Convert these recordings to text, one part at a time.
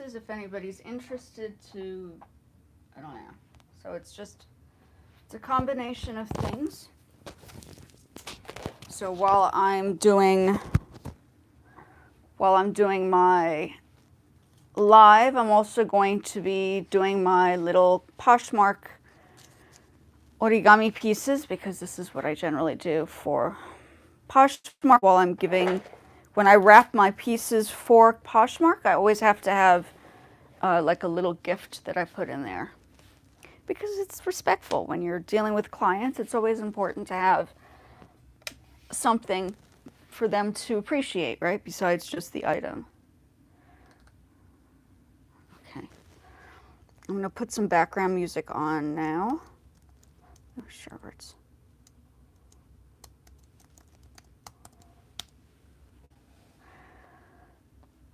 pieces if anybody's interested to, I don't know. So it's a combination of things. So while I'm doing my live, I'm also going to be doing my little Poshmark origami pieces, because this is what I generally do for Poshmark. When I wrap my pieces for Poshmark, I always have to have like a little gift that I put in there, because it's respectful. When you're dealing with clients, it's always important to have something for them to appreciate, right? Besides just the item. Okay. I'm gonna put some background music on now. Oh, Sherberts.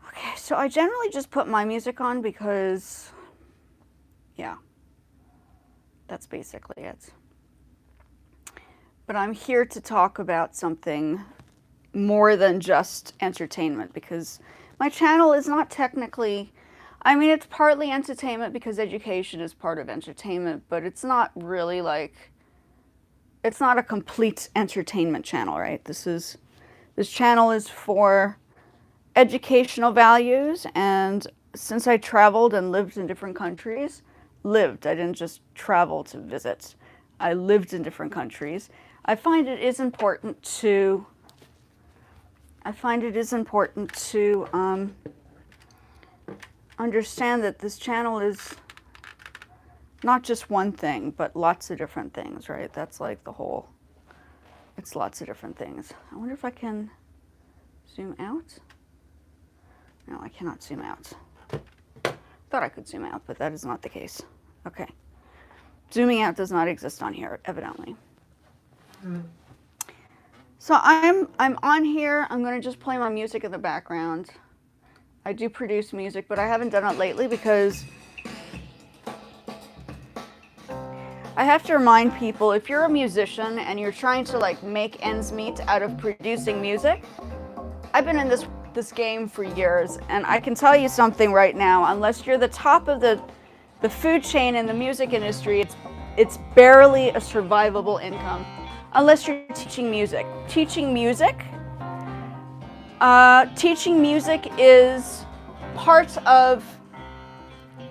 Okay, so I generally just put my music on because, yeah, that's basically it. But I'm here to talk about something more than just entertainment, because my channel is not technically, I mean, it's partly entertainment because education is part of entertainment, but it's not really like, it's not a complete entertainment channel, right? This channel is for educational values, and since I traveled and lived in different countries, I didn't just travel to visit, I lived in different countries, I find it is important to understand that this channel is not just one thing, but lots of different things, right? That's like the whole, it's lots of different things. I wonder if I can zoom out. No, I cannot zoom out. Thought I could zoom out, but that is not the case. Okay. Zooming out does not exist on here, evidently. So I'm on here. I'm going to just play my music in the background. I do produce music, but I haven't done it lately because I have to remind people, if you're a musician and you're trying to like make ends meet out of producing music, I've been in this game for years, and I can tell you something right now, unless you're the top of the food chain in the music industry, it's barely a survivable income. Unless you're teaching music. Teaching music is part of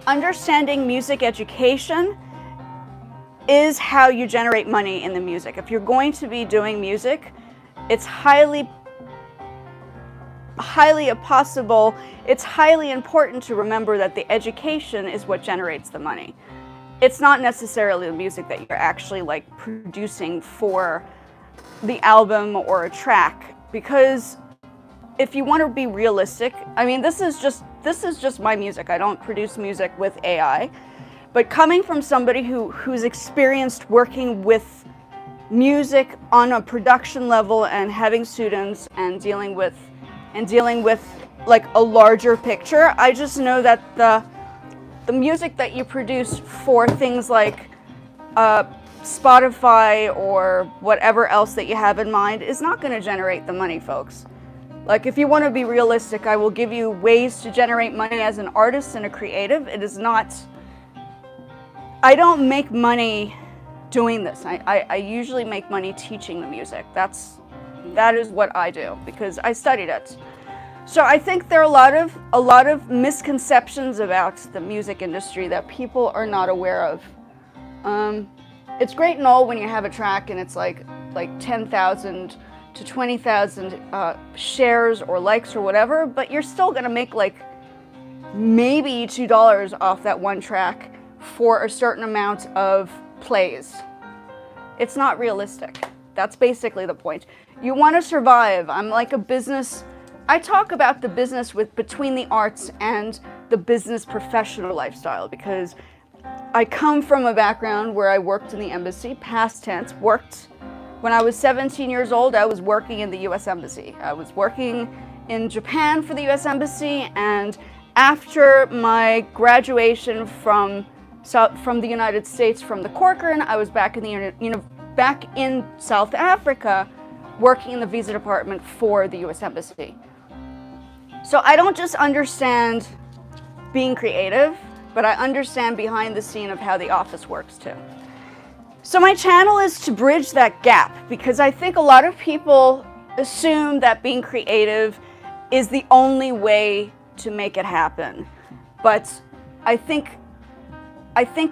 understanding music education, is how you generate money in the music. If you're going to be doing music, it's highly important to remember that the education is what generates the money. It's not necessarily the music that you're actually like producing for the album or a track, because if you want to be realistic, I mean, this is just my music. I don't produce music with AI, but coming from somebody who's experienced working with music on a production level and having students and dealing with like a larger picture, I just know that the music that you produce for things like Spotify or whatever else that you have in mind is not going to generate the money, folks. Like, if you want to be realistic, I will give you ways to generate money as an artist and a creative. It is not, I don't make money doing this. I usually make money teaching the music. That is what I do, because I studied it. So I think there are a lot of misconceptions about the music industry that people are not aware of. It's great and all when you have a track and it's like 10,000 to 20,000 shares or likes or whatever, but you're still gonna make like maybe $2 off that one track for a certain amount of plays. It's not realistic. That's basically the point. You want to survive. I'm like a business. I talk about the business between the arts and the business professional lifestyle, because I come from a background where I worked in the embassy, past tense, worked. When I was 17 years old, I was working in the US Embassy. I was working in Japan for the US Embassy, and after my graduation from the United States, from the Corcoran, I was back in South Africa, working in the visa department for the US Embassy. So I don't just understand being creative, but I understand behind the scene of how the office works too. So my channel is to bridge that gap, because I think a lot of people assume that being creative is the only way to make it happen. But I think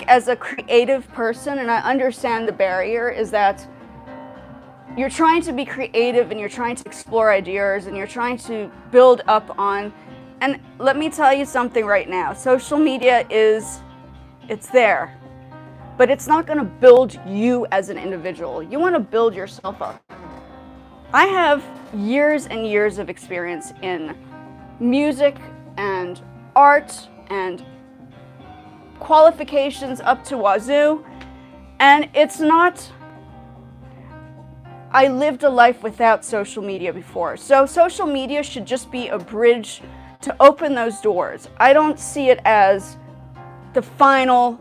as a creative person, and I understand the barrier, is that you're trying to be creative and you're trying to explore ideas and you're trying to build up on, and let me tell you something right now, social media it's there, but it's not going to build you as an individual. You want to build yourself up. I have years and years of experience in music and art and qualifications up to wazoo, and it's not, I lived a life without social media before. So social media should just be a bridge to open those doors. I don't see it as the final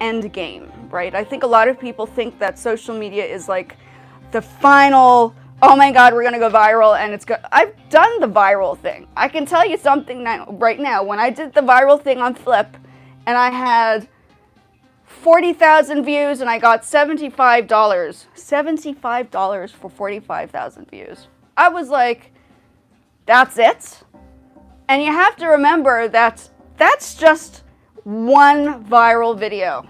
end game, right? I think a lot of people think that social media is like the final, oh my God, we're gonna go viral and it's good. I've done the viral thing. I can tell you something right now. When I did the viral thing on Flip and I had 40,000 views and I got $75. $75 for 45,000 views. I was like, that's it? And you have to remember that that's just one viral video.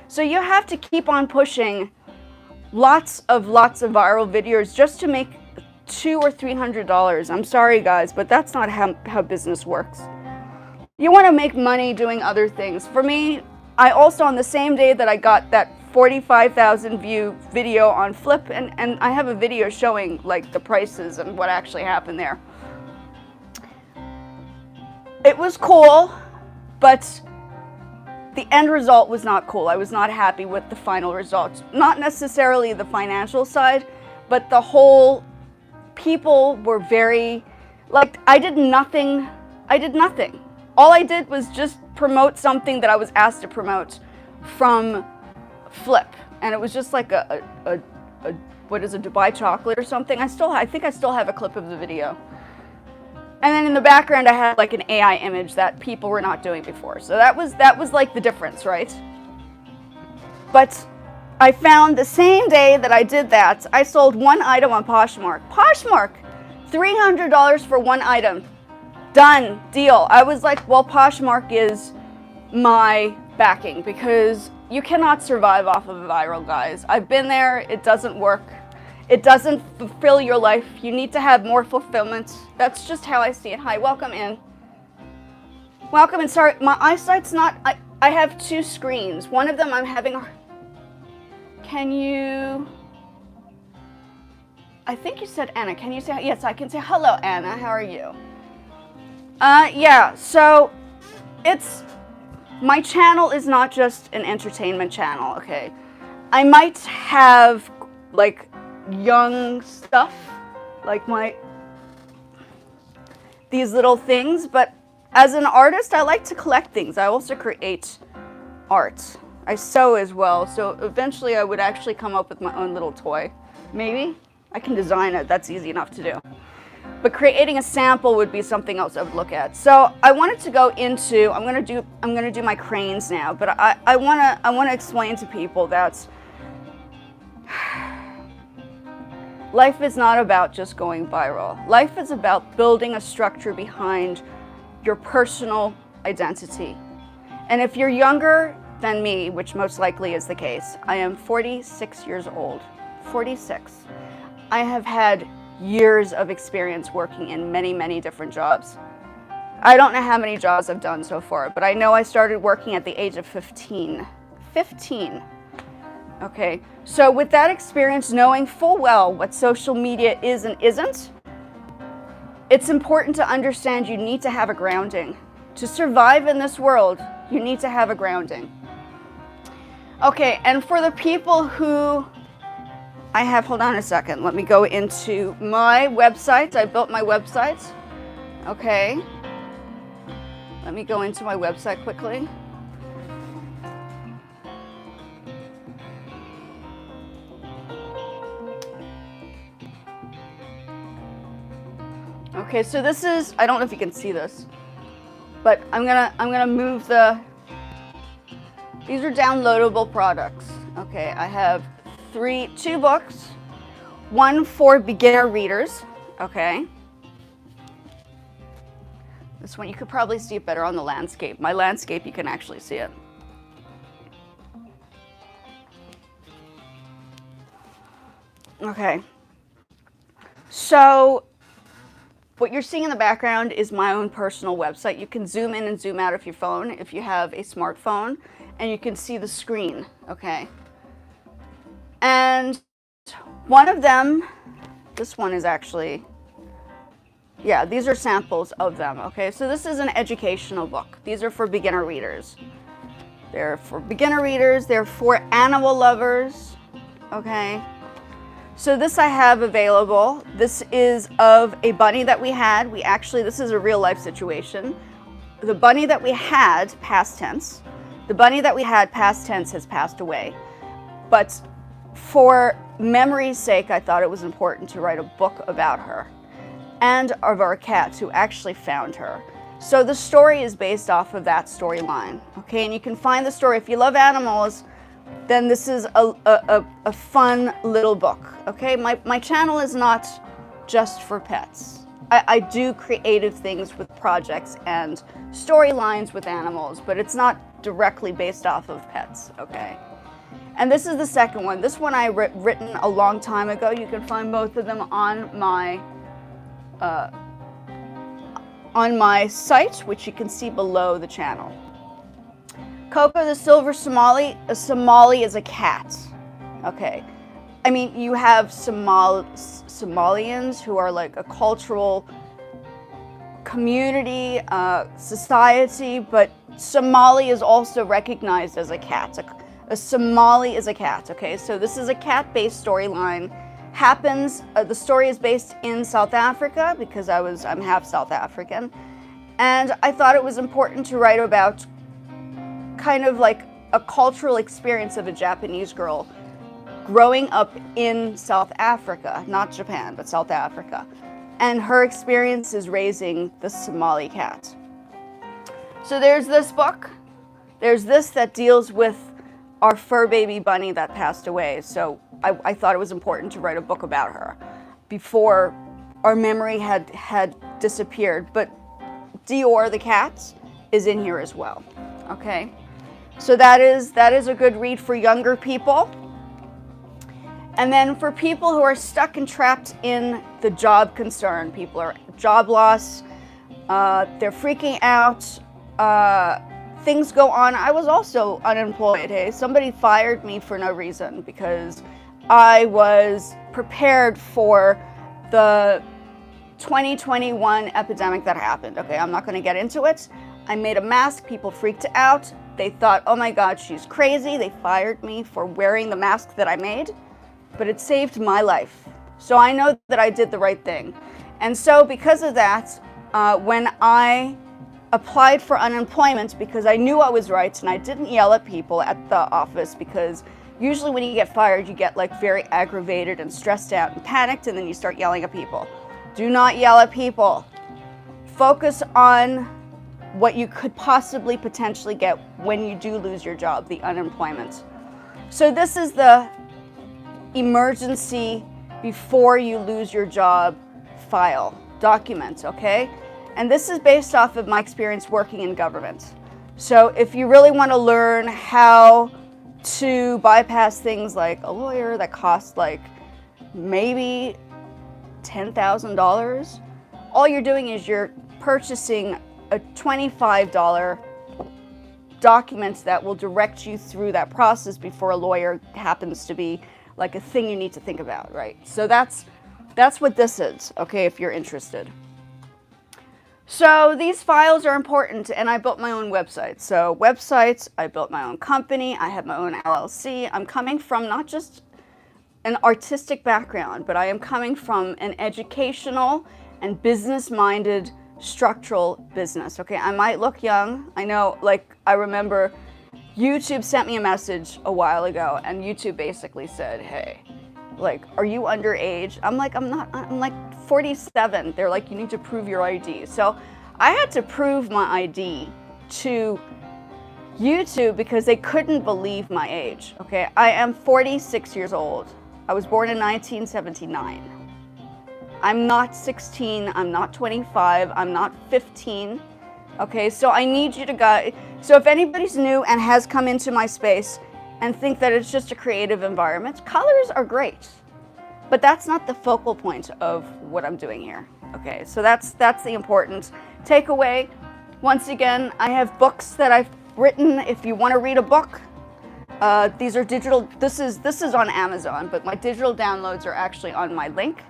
So you have to keep on pushing lots of viral videos just to make $200 or $300. I'm sorry guys, but that's not how business works. You want to make money doing other things. For me, I also, on the same day that I got that 45,000 view video on Flip, and I have a video showing like the prices and what actually happened there. It was cool, but the end result was not cool. I was not happy with the final results. Not necessarily the financial side, but the whole, people were very, like, I did nothing. All I did was just promote something that I was asked to promote from Flip. And it was just like a what is a Dubai chocolate or something. I think I still have a clip of the video. And then in the background, I had like an AI image that people were not doing before. So that was like the difference, right? But I found the same day that I did that, I sold one item on Poshmark. Poshmark, $300 for one item. Done, deal. I was like, well, Poshmark is my backing because you cannot survive off of viral, guys. I've been there, it doesn't work. It doesn't fulfill your life. You need to have more fulfillment. That's just how I see it. Hi, welcome in. Welcome in. Sorry, my eyesight's not, I have two screens. One of them I'm having, can you, I think you said Anna. Can you say, yes, I can say hello, Anna. How are you? Yeah, so my channel is not just an entertainment channel, okay? I might have like young stuff, like these little things, but as an artist, I like to collect things. I also create art. I sew as well, so eventually I would actually come up with my own little toy. Maybe? I can design it, that's easy enough to do. But creating a sample would be something else I would look at. So I wanted to go into, I'm gonna do my cranes now, but I wanna explain to people that life is not about just going viral. Life is about building a structure behind your personal identity. And if you're younger than me, which most likely is the case, I am 46 years old, 46. I have had years of experience working in many, many different jobs. I don't know how many jobs I've done so far, but I know I started working at the age of 15. 15. Okay, so with that experience, knowing full well what social media is and isn't, it's important to understand you need to have a grounding. To survive in this world, you need to have a grounding. Okay, and for the people who I have, hold on a second, let me go into my website. I built my website. Okay. Let me go into my website quickly. Okay, so this is, I don't know if you can see this. But I'm gonna move the, these are downloadable products. Okay, I have two books, one for beginner readers, okay. This one, you could probably see it better on the landscape. My landscape, you can actually see it. Okay, so what you're seeing in the background is my own personal website. You can zoom in and zoom out of your phone if you have a smartphone, and you can see the screen, okay? And one of them, this one is actually, yeah, these are samples of them, okay? So this is an educational book. These are for beginner readers. They're for beginner readers, they're for animal lovers, okay? So this I have available. This is of a bunny that we had. This is a real life situation. The bunny that we had, past tense, the bunny that we had, past tense, has passed away. But for memory's sake, I thought it was important to write a book about her and of our cats who actually found her. So the story is based off of that storyline, okay? And you can find the story. If you love animals, then this is a fun little book, okay? My channel is not just for pets. I do creative things with projects and storylines with animals, but it's not directly based off of pets, okay? And this is the second one. This one I written a long time ago. You can find both of them on my site, which you can see below the channel. Coco the Silver Somali. A Somali is a cat. Okay. I mean, you have Somalians who are like a cultural community, society, but Somali is also recognized as a cat. A Somali is a cat, okay? So this is a cat-based storyline. The story is based in South Africa because I'm half South African. And I thought it was important to write about kind of like a cultural experience of a Japanese girl growing up in South Africa, not Japan, but South Africa. And her experience is raising the Somali cat. So there's this book. There's this that deals with our fur baby bunny that passed away. So I thought it was important to write a book about her before our memory had disappeared. But Dior the cat is in here as well, okay? So that is a good read for younger people. And then for people who are stuck and trapped in the job concern, people are job loss, they're freaking out, things go on. I was also unemployed, hey? Somebody fired me for no reason because I was prepared for the 2021 epidemic that happened, okay? I'm not gonna get into it. I made a mask, people freaked out. They thought, oh my God, she's crazy. They fired me for wearing the mask that I made, but it saved my life. So I know that I did the right thing. And so because of that, when I applied for unemployment, because I knew I was right and I didn't yell at people at the office, because usually when you get fired, you get like very aggravated and stressed out and panicked, and then you start yelling at people. Do not yell at people. Focus on what you could possibly potentially get when you do lose your job, the unemployment. So this is the emergency before you lose your job file, document, okay? And this is based off of my experience working in government. So if you really want to learn how to bypass things like a lawyer that costs like maybe $10,000, all you're doing is you're purchasing a $25 document that will direct you through that process before a lawyer happens to be like a thing you need to think about, right? So that's what this is, okay, if you're interested. So these files are important, and I built my own website. So websites, I built my own company, I have my own LLC. I'm coming from not just an artistic background, but I am coming from an educational and business-minded structural business, okay? I might look young. I know, like, I remember YouTube sent me a message a while ago, and YouTube basically said, hey, like, are you underage? I'm like, I'm not, I'm like 47. They're like, you need to prove your ID. So I had to prove my ID to YouTube because they couldn't believe my age. Okay, I am 46 years old. I was born in 1979. I'm not 16, I'm not 25, I'm not 15. Okay, so I need you to guys, so if anybody's new and has come into my space and think that it's just a creative environment, colors are great, but that's not the focal point of what I'm doing here. Okay, so that's the important takeaway. Once again, I have books that I've written. If you want to read a book, these are digital. This is on Amazon, but my digital downloads are actually on my link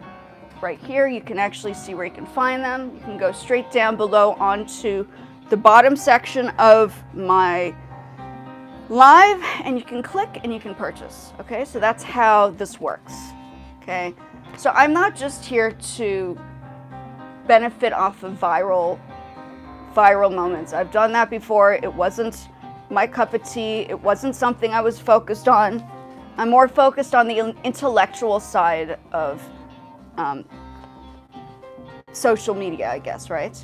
right here. You can actually see where you can find them. You can go straight down below onto the bottom section of my live, and you can click and you can purchase. Okay, so that's how this works. Okay, so I'm not just here to benefit off of viral moments. I've done that before. It wasn't my cup of tea. It wasn't something I was focused on. I'm more focused on the intellectual side of social media, I guess, right?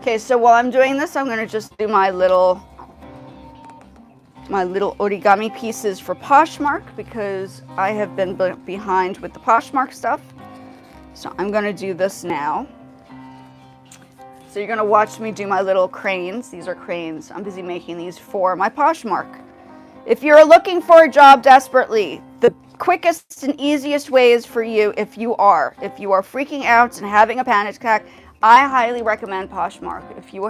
Okay, so while I'm doing this, I'm gonna just do my little origami pieces for Poshmark because I have been behind with the Poshmark stuff. So I'm gonna do this now. So you're gonna watch me do my little cranes. These are cranes. I'm busy making these for my Poshmark. If you're looking for a job desperately, the quickest and easiest way is for you, if you are freaking out and having a panic attack, I highly recommend Poshmark. If you're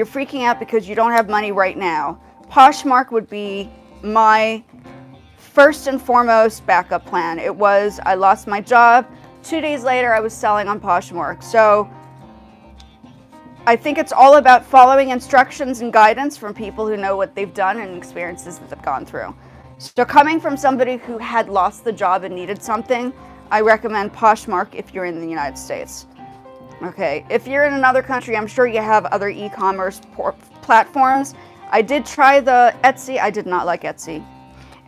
freaking out because you don't have money right now, Poshmark would be my first and foremost backup plan. I lost my job. 2 days later, I was selling on Poshmark. So I think it's all about following instructions and guidance from people who know what they've done and experiences that they've gone through. So coming from somebody who had lost the job and needed something, I recommend Poshmark if you're in the United States. Okay, if you're in another country, I'm sure you have other e-commerce platforms. I did try the Etsy. I did not like Etsy.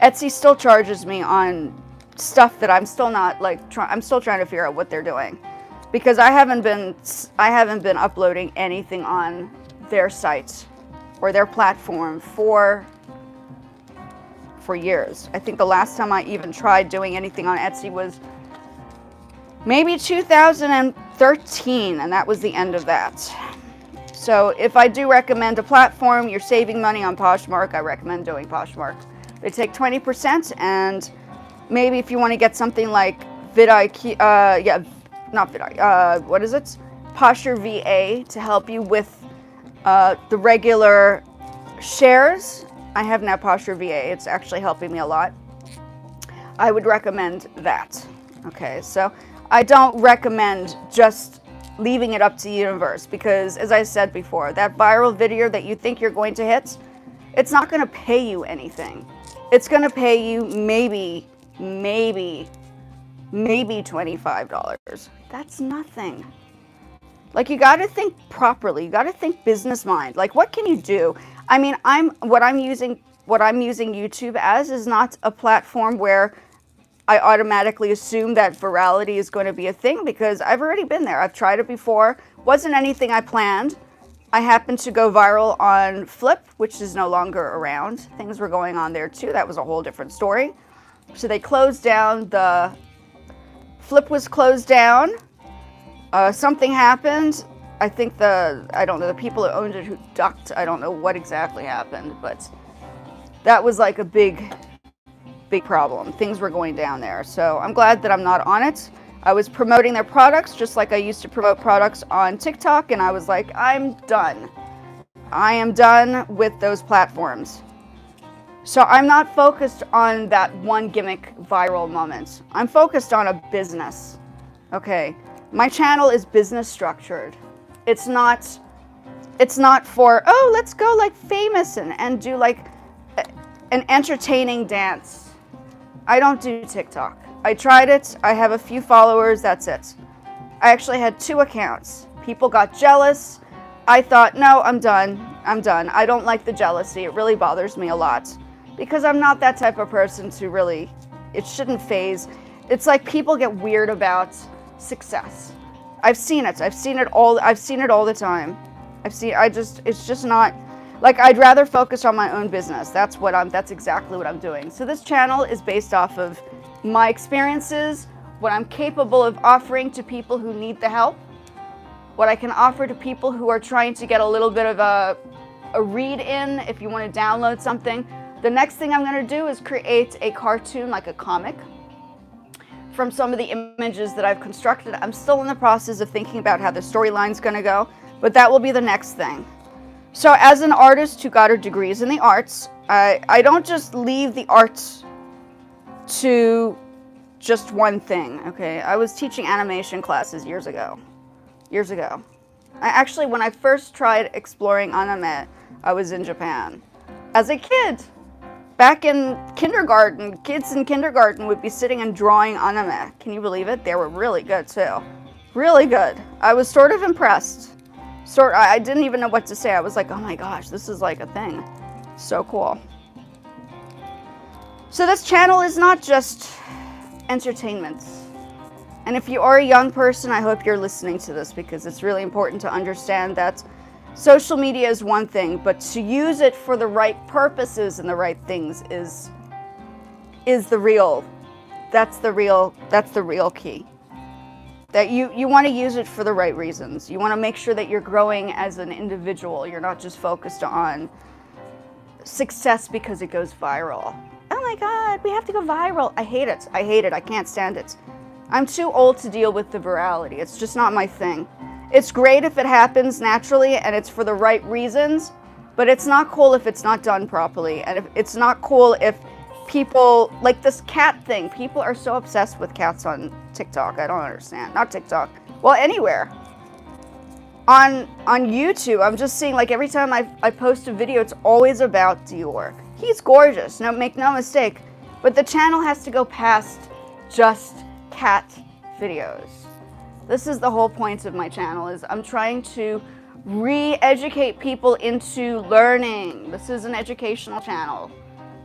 Etsy still charges me on stuff that I'm still not I'm still trying to figure out what they're doing, because I haven't been uploading anything on their site or their platform for years. I think the last time I even tried doing anything on Etsy was maybe 2013, and that was the end of that. So if I do recommend a platform, you're saving money on Poshmark, I recommend doing Poshmark. They take 20%, and maybe if you want to get something like Posture VA to help you with the regular shares. I have now Posture VA. It's actually helping me a lot. I would recommend that. Okay, so I don't recommend just leaving it up to the universe, because as I said before, that viral video that you think you're going to hit, it's not going to pay you anything. It's going to pay you maybe $25. That's nothing. Like, you got to think properly. You got to think business mind. Like, what can you do? I mean, what I'm using YouTube as is not a platform where I automatically assume that virality is going to be a thing, because I've already been there. I've tried it before. Wasn't anything I planned. I happened to go viral on Flip, which is no longer around. Things were going on there too. That was a whole different story. So they closed down. The Flip was closed down. Something happened. I think the people who owned it who ducked. I don't know what exactly happened, but that was like a big problem. Things were going down there. So I'm glad that I'm not on it. I was promoting their products just like I used to promote products on TikTok, and I was like, I'm done. I am done with those platforms. So I'm not focused on that one gimmick viral moment. I'm focused on a business. Okay. My channel is business structured. It's not for, oh, let's go like famous and do like an entertaining dance. I don't do TikTok. I tried it. I have a few followers. That's it. I actually had 2 accounts. People got jealous. I thought, no, I'm done. I don't like the jealousy. It really bothers me a lot, because I'm not that type of person to really, it shouldn't phase. It's like people get weird about success. I've seen it. I've seen it all the time. It's just not, like, I'd rather focus on my own business. That's exactly what I'm doing. So this channel is based off of my experiences, what I'm capable of offering to people who need the help, what I can offer to people who are trying to get a little bit of a read in if you want to download something. The next thing I'm going to do is create a cartoon, like a comic, from some of the images that I've constructed. I'm still in the process of thinking about how the storyline's going to go, but that will be the next thing. So as an artist who got her degrees in the arts, I don't just leave the arts to just one thing, okay? I was teaching animation classes years ago. When I first tried exploring anime, I was in Japan. As a kid, back in kindergarten, kids in kindergarten would be sitting and drawing anime. Can you believe it? They were really good too. Really good. I was sort of impressed. I didn't even know what to say. I was like, oh my gosh, this is like a thing. So cool. So this channel is not just entertainment. And if you are a young person, I hope you're listening to this, because it's really important to understand that social media is one thing, but to use it for the right purposes and the right things is the real key. That you want to use it for the right reasons. You want to make sure that you're growing as an individual. You're not just focused on success because it goes viral. Oh my God, we have to go viral. I hate it. I can't stand it. I'm too old to deal with the virality. It's just not my thing. It's great if it happens naturally and it's for the right reasons, but it's not cool if it's not done properly. And it's not cool if people, like this cat thing, people are so obsessed with cats on TikTok. I don't understand. Not TikTok. Well, anywhere. On YouTube, I'm just seeing, like, every time I post a video, it's always about Dior. He's gorgeous, make no mistake, but the channel has to go past just cat videos. This is the whole point of my channel, is I'm trying to re-educate people into learning. This is an educational channel.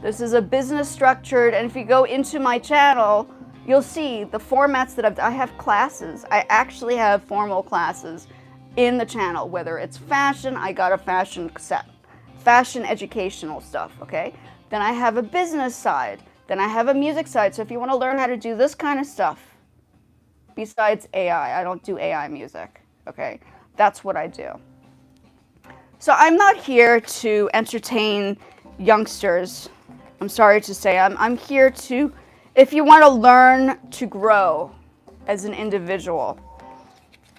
This is a business structured, and if you go into my channel, you'll see the formats that I have classes. I actually have formal classes in the channel, whether it's fashion, I got a fashion set, fashion educational stuff, okay? Then I have a business side, then I have a music side. So if you want to learn how to do this kind of stuff, besides AI, I don't do AI music, okay? That's what I do. So I'm not here to entertain youngsters. I'm sorry to say, I'm here to, if you want to learn to grow as an individual.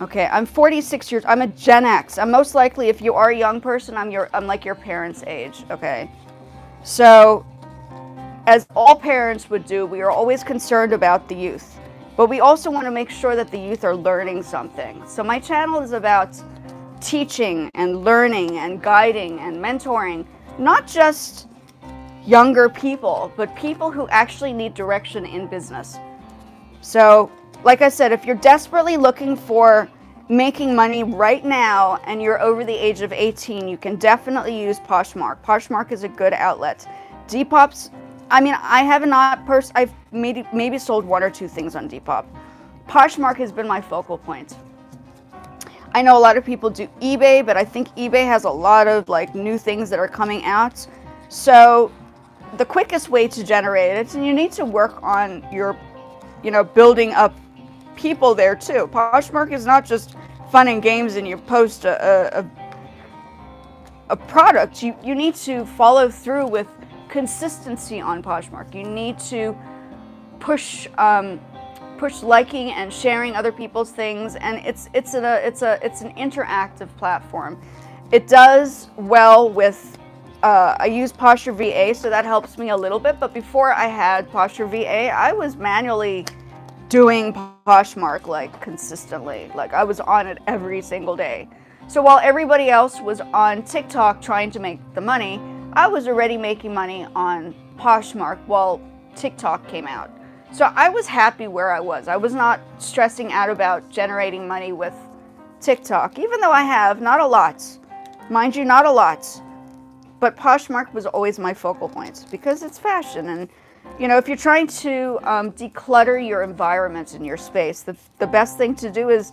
Okay, I'm 46 years, I'm a Gen X. I'm most likely, if you are a young person, I'm like your parents' age, okay? So, as all parents would do, we are always concerned about the youth. But we also want to make sure that the youth are learning something. So my channel is about teaching and learning and guiding and mentoring, not just younger people, but people who actually need direction in business. So, like I said, if you're desperately looking for making money right now and you're over the age of 18, you can definitely use Poshmark. Poshmark is a good outlet. Depop's, I mean, I have not I've maybe sold one or two things on Depop. Poshmark has been my focal point. I know a lot of people do eBay, but I think eBay has a lot of like new things that are coming out. So the quickest way to generate it, and you need to work on your, building up people there too. Poshmark is not just fun and games and you post a product. You need to follow through with consistency on Poshmark. You need to push liking and sharing other people's things, and it's an interactive platform. It does well with I use Posture VA, so that helps me a little bit, but before I had Posture VA, I was manually doing Poshmark like consistently. Like I was on it every single day. So while everybody else was on TikTok trying to make the money, I was already making money on Poshmark while TikTok came out. So I was happy where I was. I was not stressing out about generating money with TikTok, even though I have, not a lot. Mind you, not a lot. But Poshmark was always my focal point because it's fashion. And, if you're trying to declutter your environment and your space, the best thing to do is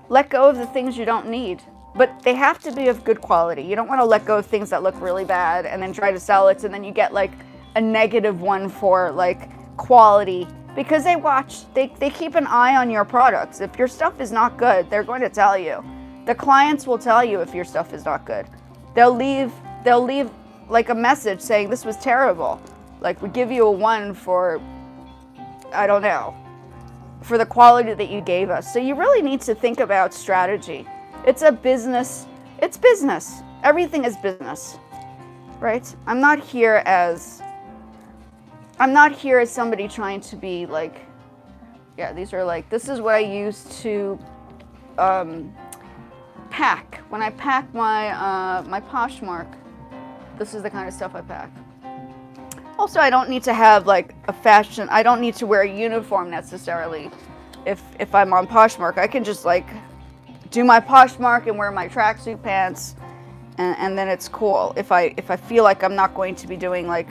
let go of the things you don't need. But they have to be of good quality. You don't want to let go of things that look really bad and then try to sell it, and then you get like a -1 for like quality, because they keep an eye on your products. If your stuff is not good, they're going to tell you. The clients will tell you if your stuff is not good. They'll leave like a message saying this was terrible. Like, we give you a 1 for, I don't know, for the quality that you gave us. So you really need to think about strategy. It's a business. It's business. Everything is business, right? I'm not here as somebody trying to be like, yeah, these are like, this is what I use to pack. When I pack my Poshmark, this is the kind of stuff I pack. Also, I don't need to have like a fashion, I don't need to wear a uniform necessarily if I'm on Poshmark. I can just like do my Poshmark and wear my tracksuit pants, and then it's cool if I feel like I'm not going to be doing like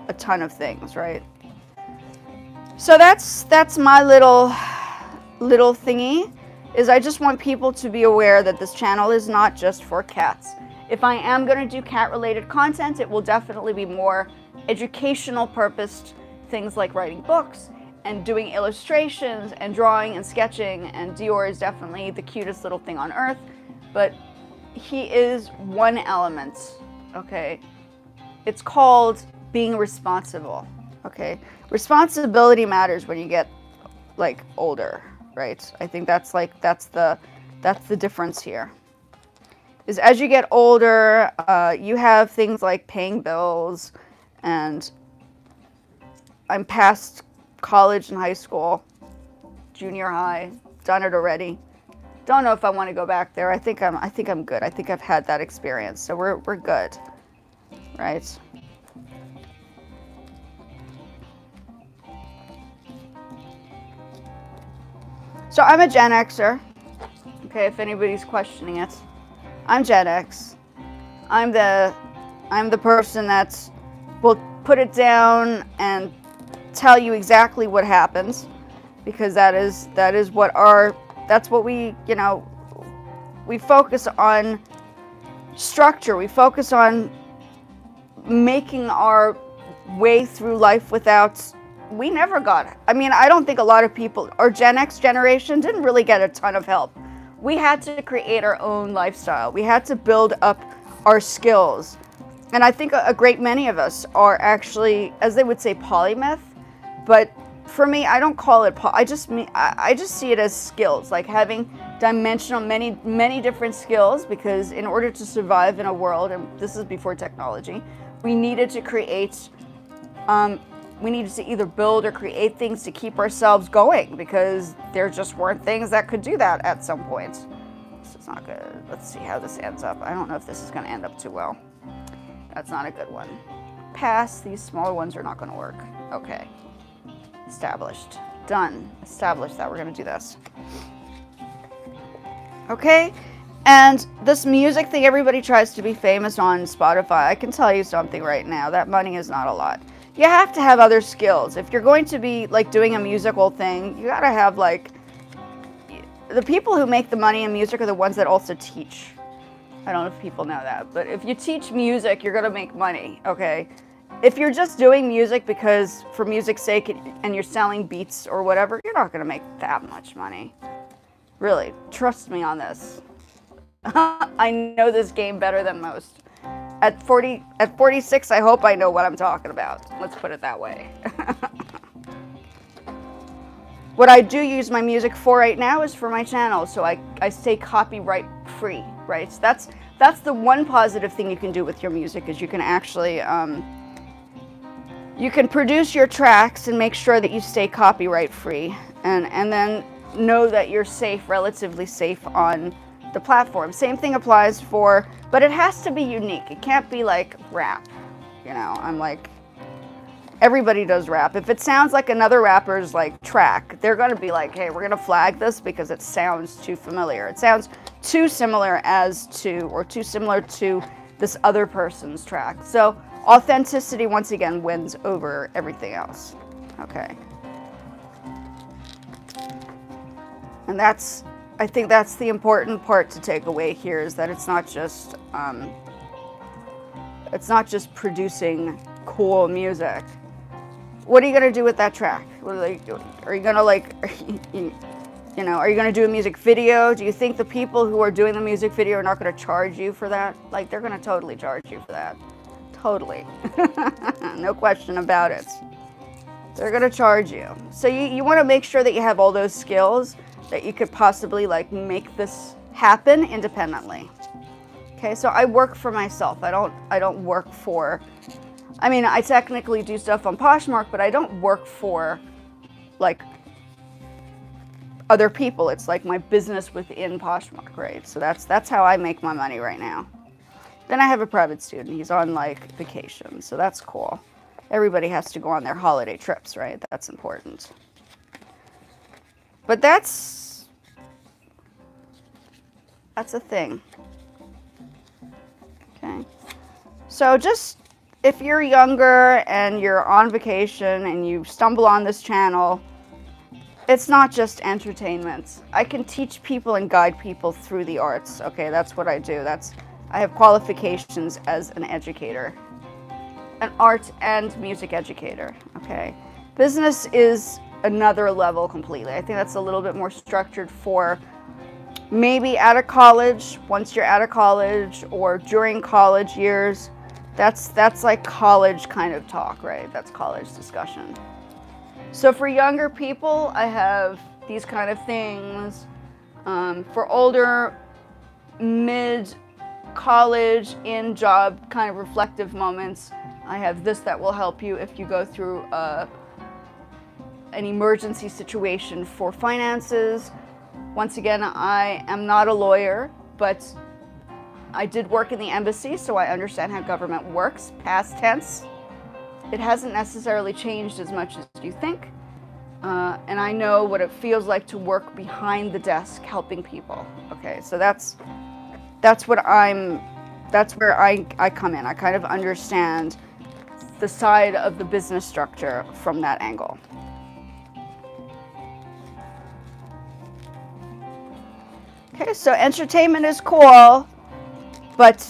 a ton of things, right? So that's my little thingy, is I just want people to be aware that this channel is not just for cats. If I am going to do cat related content, it will definitely be more educational purposed, things like writing books and doing illustrations and drawing and sketching, and Dior is definitely the cutest little thing on earth, but he is one element, okay? It's called being responsible, okay? Responsibility matters when you get like older, right? I think that's the difference here. Is as you get older, you have things like paying bills, and I'm past college and high school, junior high, done it already. Don't know if I want to go back there. I think I'm good. I think I've had that experience, so we're good, right? So I'm a Gen Xer, okay, if anybody's questioning it. I'm Gen X. I'm the person that will put it down and tell you exactly what happens, because that's what we, you know, we focus on structure. We focus on making our way through life without, we never got it. I mean, I don't think a lot of people, our Gen X generation didn't really get a ton of help. We had to create our own lifestyle. We had to build up our skills. And I think a great many of us are actually, as they would say, polymath. But for me, I don't call it, I just see it as skills, like having dimensional, many different skills, because in order to survive in a world, and this is before technology, we needed to create, we needed to either build or create things to keep ourselves going, because there just weren't things that could do that at some point. This is not good. Let's see how this ends up. I don't know if this is going to end up too well. That's not a good one. Pass. These smaller ones are not going to work. Okay. Established. Done. Established that we're going to do this. Okay. And this music thing, everybody tries to be famous on Spotify. I can tell you something right now. That money is not a lot. You have to have other skills. If you're going to be like doing a musical thing, you got to have like, the people who make the money in music are the ones that also teach. I don't know if people know that, but if you teach music, you're going to make money, okay? If you're just doing music because for music's sake and you're selling beats or whatever, you're not going to make that much money. Really, trust me on this. I know this game better than most. At 46, I hope I know what I'm talking about. Let's put it that way. What I do use my music for right now is for my channel, so I stay copyright free, right? So that's the one positive thing you can do with your music, is you can actually, you can produce your tracks and make sure that you stay copyright free, and then know that you're safe, relatively safe on the platform. Same thing applies for, but it has to be unique. It can't be like rap, you know. I'm like, everybody does rap. If it sounds like another rapper's like track, they're gonna be like, hey, we're gonna flag this because it sounds too familiar. It sounds too similar too similar to this other person's track. So authenticity, once again, wins over everything else. Okay. And that's I think that's the important part to take away here, is that it's not just producing cool music. What are you gonna do with that track? Are you gonna like, you know, are you gonna do a music video? Do you think the people who are doing the music video are not gonna charge you for that? Like, they're gonna totally charge you for that. Totally. No question about it. They're gonna charge you. So you wanna make sure that you have all those skills that you could possibly like make this happen independently. Okay, so I work for myself. I don't work for, I mean, I technically do stuff on Poshmark, but I don't work for like other people. It's like my business within Poshmark, right? So that's how I make my money right now. Then I have a private student. He's on like vacation, so that's cool. Everybody has to go on their holiday trips, right? That's important. But that's a thing. Okay. So just, if you're younger and you're on vacation and you stumble on this channel, it's not just entertainment. I can teach people and guide people through the arts. Okay, that's what I do. I have qualifications as an educator, an art and music educator. Okay. Business is another level completely. I think that's a little bit more structured for maybe out of college, once you're out of college, or during college years. That's like college kind of talk, right? That's college discussion. So for younger people, I have these kind of things. For older, mid-college, in-job kind of reflective moments, I have this that will help you if you go through an emergency situation for finances. Once again, I am not a lawyer, but I did work in the embassy, so I understand how government works, past tense. It hasn't necessarily changed as much as you think. And I know what it feels like to work behind the desk helping people. Okay, so that's where I come in. I kind of understand the side of the business structure from that angle. Okay, so entertainment is cool, but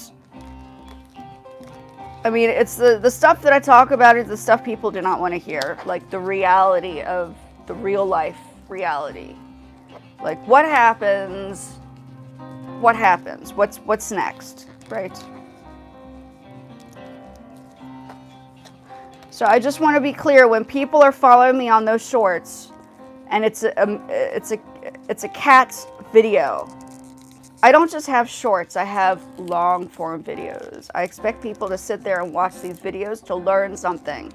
I mean, it's the stuff that I talk about is the stuff people do not want to hear, like the reality of the real life reality. Like what happens, what's next, right? So I just want to be clear, when people are following me on those shorts and it's a cat's video, I don't just have shorts, I have long form videos. I expect people to sit there and watch these videos to learn something.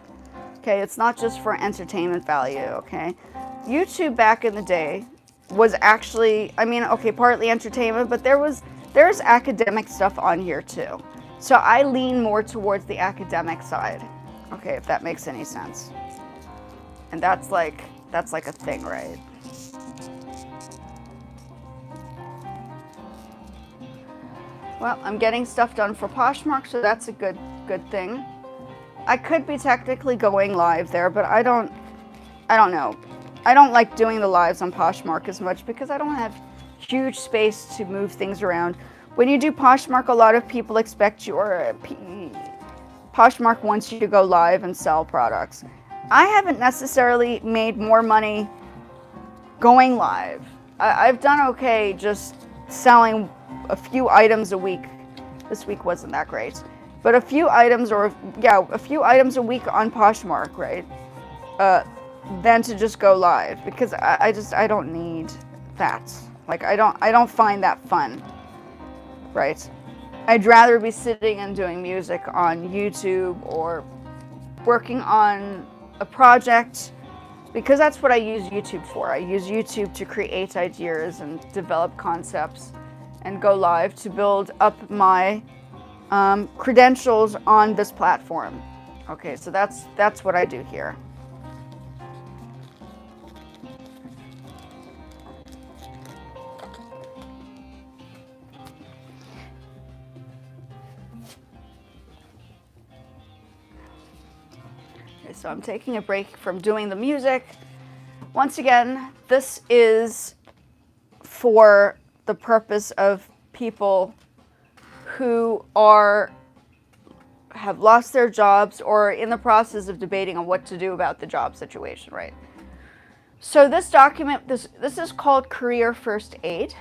Okay, it's not just for entertainment value, okay? YouTube back in the day was actually, I mean, okay, partly entertainment, but there's academic stuff on here too. So I lean more towards the academic side. Okay, if that makes any sense. And that's like a thing, right? Well, I'm getting stuff done for Poshmark, so that's a good thing. I could be technically going live there, but I don't know. I don't like doing the lives on Poshmark as much because I don't have huge space to move things around. When you do Poshmark, a lot of people expect you, or Poshmark wants you to go live and sell products. I haven't necessarily made more money going live. I've done okay just selling a few items a week. This week wasn't that great, but a few items a week on Poshmark, right? Than to just go live, because I don't need that. Like I don't find that fun, right? I'd rather be sitting and doing music on YouTube or working on a project, because that's what I use YouTube for. I use YouTube to create ideas and develop concepts and go live to build up my credentials on this platform. Okay, so that's what I do here. Okay, so I'm taking a break from doing the music. Once again, this is for the purpose of people who have lost their jobs or in the process of debating on what to do about the job situation, right? So this document, this is called Career First Aid.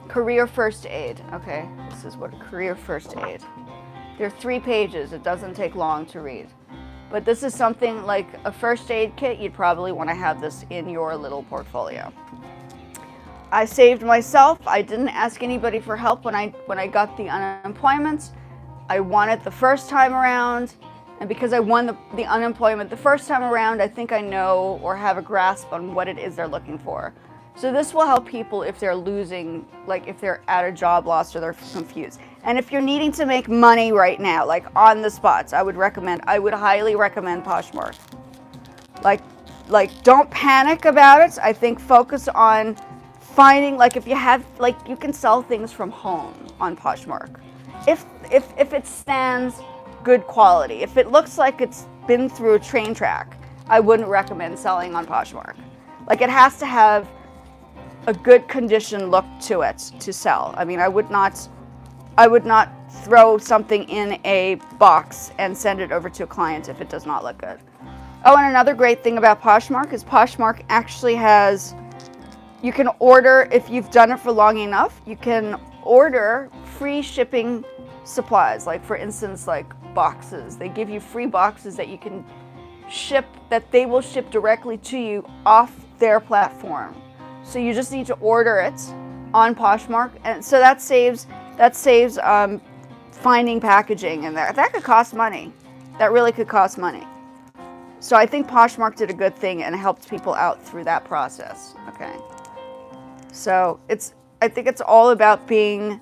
Career First Aid, okay? This is what a Career First Aid. There are 3 pages, it doesn't take long to read. But this is something like a first aid kit, you'd probably want to have this in your little portfolio. I saved myself. I didn't ask anybody for help when I got the unemployment. I won it the first time around, and because I won the unemployment the first time around, I think I know or have a grasp on what it is they're looking for. So this will help people if they're losing, like if they're at a job loss or they're confused. And if you're needing to make money right now, like on the spots, I would highly recommend Poshmark. Like don't panic about it. I think focus on finding, like if you have, like you can sell things from home on Poshmark. If it stands good quality, if it looks like it's been through a train track, I wouldn't recommend selling on Poshmark. Like it has to have a good condition look to it to sell. I mean, I would not throw something in a box and send it over to a client if it does not look good. Oh, and another great thing about Poshmark is Poshmark actually has, you can order, if you've done it for long enough, you can order free shipping supplies. Like for instance, like boxes. They give you free boxes that you can ship, that they will ship directly to you off their platform. So you just need to order it on Poshmark, and so that saves finding packaging, and that could cost money. That really could cost money. So I think Poshmark did a good thing and helped people out through that process. Okay. So I think it's all about being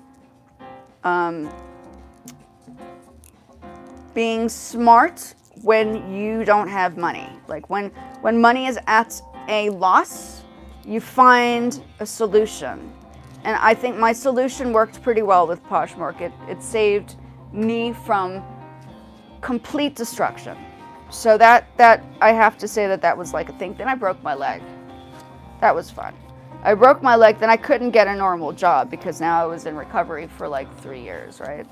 smart when you don't have money. Like when money is at a loss, you find a solution. And I think my solution worked pretty well with Poshmark. It saved me from complete destruction. So that I have to say that was like a thing. Then I broke my leg. That was fun. I broke my leg, then I couldn't get a normal job because now I was in recovery for like 3 years, right?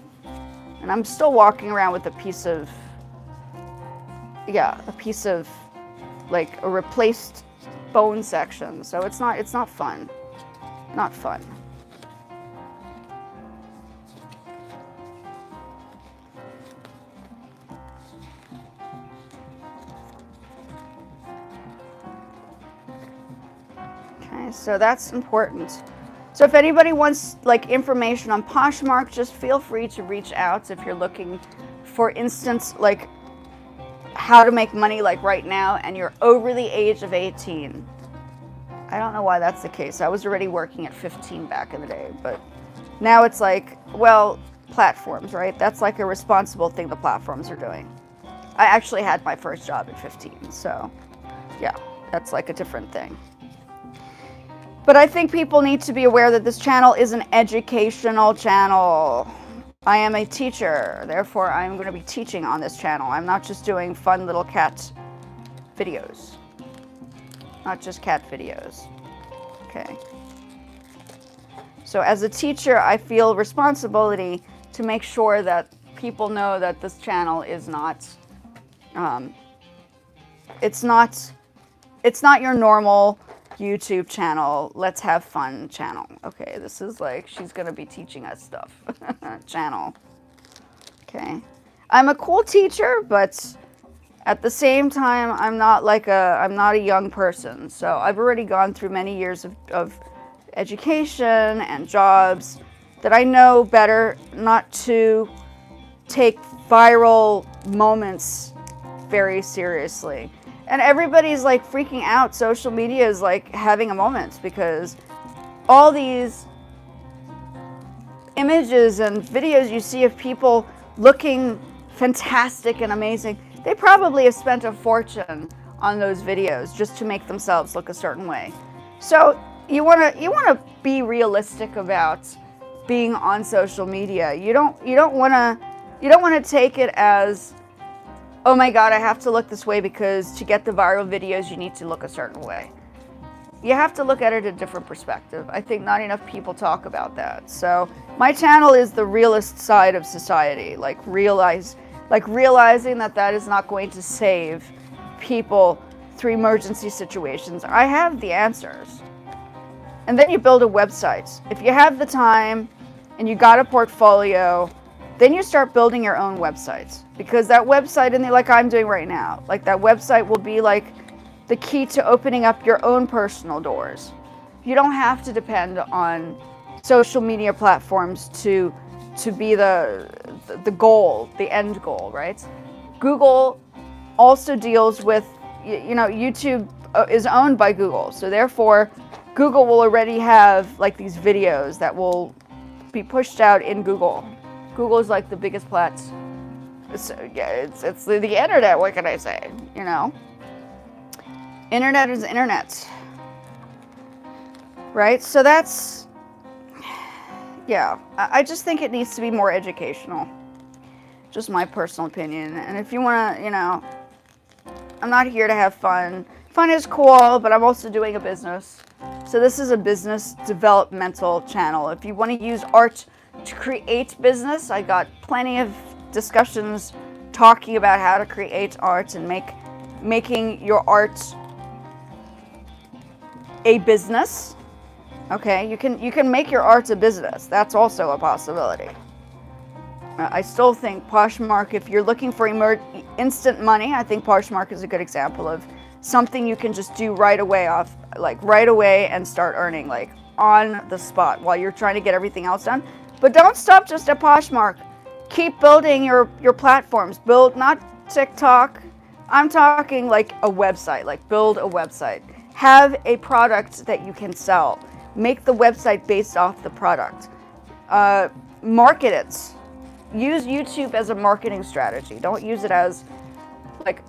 And I'm still walking around with a piece of like a replaced bone section. So it's not fun. Not fun. Okay, so that's important. So if anybody wants like information on Poshmark, just feel free to reach out if you're looking, for instance, like how to make money like right now and you're over the age of 18. I don't know why that's the case. I was already working at 15 back in the day, but now it's like, well, platforms, right? That's like a responsible thing the platforms are doing. I actually had my first job at 15, so yeah, that's like a different thing. But I think people need to be aware that this channel is an educational channel. I am a teacher, therefore I'm going to be teaching on this channel. I'm not just doing fun little cat videos. Not just cat videos. Okay. So as a teacher, I feel responsibility to make sure that people know that this channel is not, it's not your normal YouTube channel, let's have fun channel. Okay, this is like, she's gonna be teaching us stuff channel. Okay. I'm a cool teacher, but at the same time, I'm not a young person. So I've already gone through many years of education and jobs that I know better not to take viral moments very seriously. And everybody's like freaking out. Social media is like having a moment because all these images and videos you see of people looking fantastic and amazing, they probably have spent a fortune on those videos just to make themselves look a certain way. So you want to be realistic about being on social media. You don't want to take it as oh my God, I have to look this way because to get the viral videos, you need to look a certain way. You have to look at it a different perspective. I think not enough people talk about that. So my channel is the realist side of society, like realizing that that is not going to save people through emergency situations. I have the answers. And then you build a website. If you have the time and you got a portfolio, then you start building your own websites, because that website, and like I'm doing right now, like that website will be like the key to opening up your own personal doors. You don't have to depend on social media platforms to be the goal, the end goal, right? Google also deals with, you know, YouTube is owned by Google, so therefore Google will already have like these videos that will be pushed out in Google. Google is like the biggest it's the internet, what can I say, you know? Internet is internet, right? So that's, yeah, I just think it needs to be more educational. Just my personal opinion. And if you want to, you know, I'm not here to have fun. Fun is cool, but I'm also doing a business. So this is a business developmental channel. If you want to use art to create business, I got plenty of discussions talking about how to create art and making your art a business. Okay, you can make your art a business. That's also a possibility. I still think Poshmark, if you're looking for instant money, I think Poshmark is a good example of something you can just do right away and start earning, like on the spot while you're trying to get everything else done. But don't stop just at Poshmark. Keep building your platforms. Build, not TikTok. I'm talking like a website, like build a website. Have a product that you can sell. Make the website based off the product. Market it. Use YouTube as a marketing strategy. Don't use it as like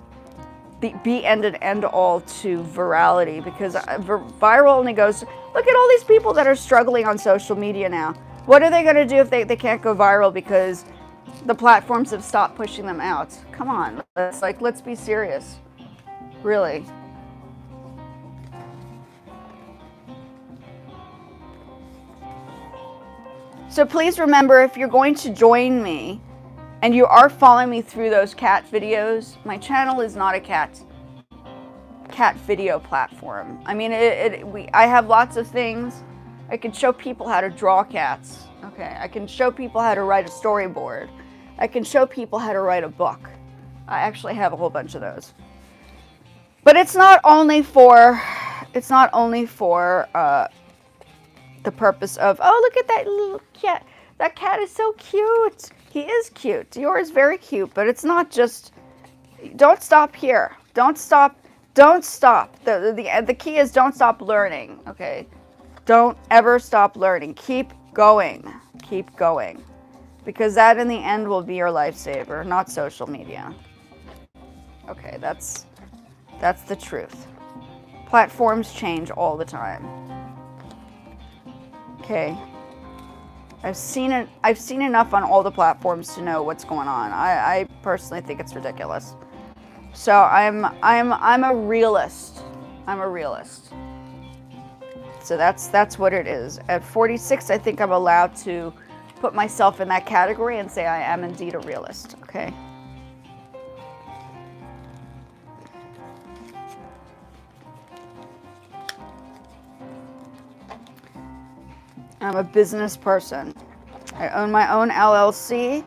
the end all to virality, because viral only goes, look at all these people that are struggling on social media now. What are they going to do if they can't go viral because the platforms have stopped pushing them out? Come on, let's be serious. Really. So please remember, if you're going to join me and you are following me through those cat videos, my channel is not a cat video platform. I mean, I have lots of things. I can show people how to draw cats. Okay, I can show people how to write a storyboard. I can show people how to write a book. I actually have a whole bunch of those. But it's not only for the purpose of, oh, look at that little cat. That cat is so cute. He is cute. Yours is very cute, but it's not just, don't stop here. Don't stop. The key is don't stop learning, okay? Don't ever stop learning. Keep going. Keep going. Because that in the end will be your lifesaver, not social media. Okay, that's the truth. Platforms change all the time. Okay. I've seen enough on all the platforms to know what's going on. I personally think it's ridiculous. So I'm a realist. I'm a realist. So that's what it is. At 46, I think I'm allowed to put myself in that category and say I am indeed a realist. Okay. I'm a business person. I own my own LLC.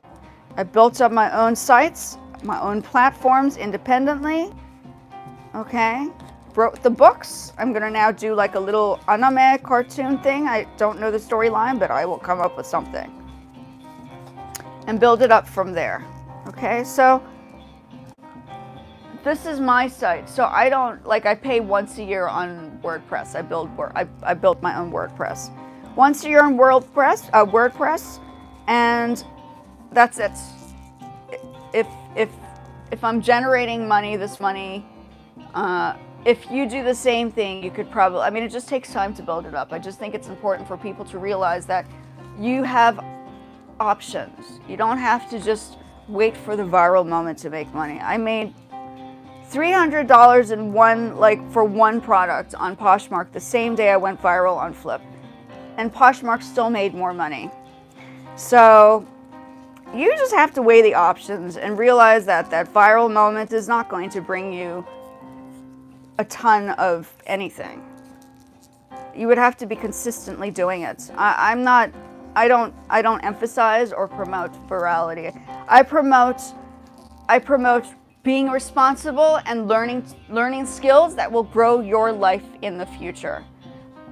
I built up my own sites, my own platforms independently. Okay. Wrote the books. I'm gonna now do like a little anime cartoon thing. I don't know the storyline, but I will come up with something and build it up from there. Okay, so this is my site. So I don't, like, I pay once a year on WordPress. I built my own WordPress. Once a year on WordPress, and that's it. If I'm generating money, if you do the same thing, you could probably, I mean, it just takes time to build it up. I just think it's important for people to realize that you have options. You don't have to just wait for the viral moment to make money. I made $300 in for one product on Poshmark the same day I went viral on Flip. And Poshmark still made more money. So you just have to weigh the options and realize that that viral moment is not going to bring you a ton of anything. You would have to be consistently doing it. I don't emphasize or promote virality. I promote being responsible and learning skills that will grow your life in the future.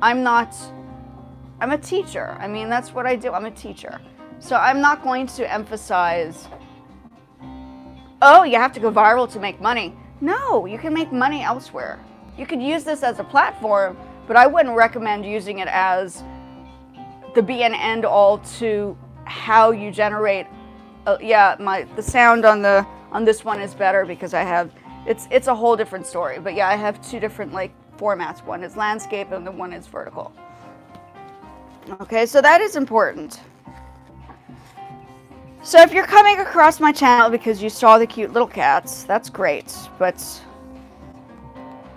I'm a teacher. I mean, that's what I do. I'm a teacher. So I'm not going to emphasize, oh, you have to go viral to make money. No, you can make money elsewhere. You could use this as a platform, but I wouldn't recommend using it as the be and end all to how you generate. The sound on this one is better because I have it's a whole different story. But yeah, I have two different formats. One is landscape and the one is vertical. Okay, so that is important. So if you're coming across my channel because you saw the cute little cats, that's great. But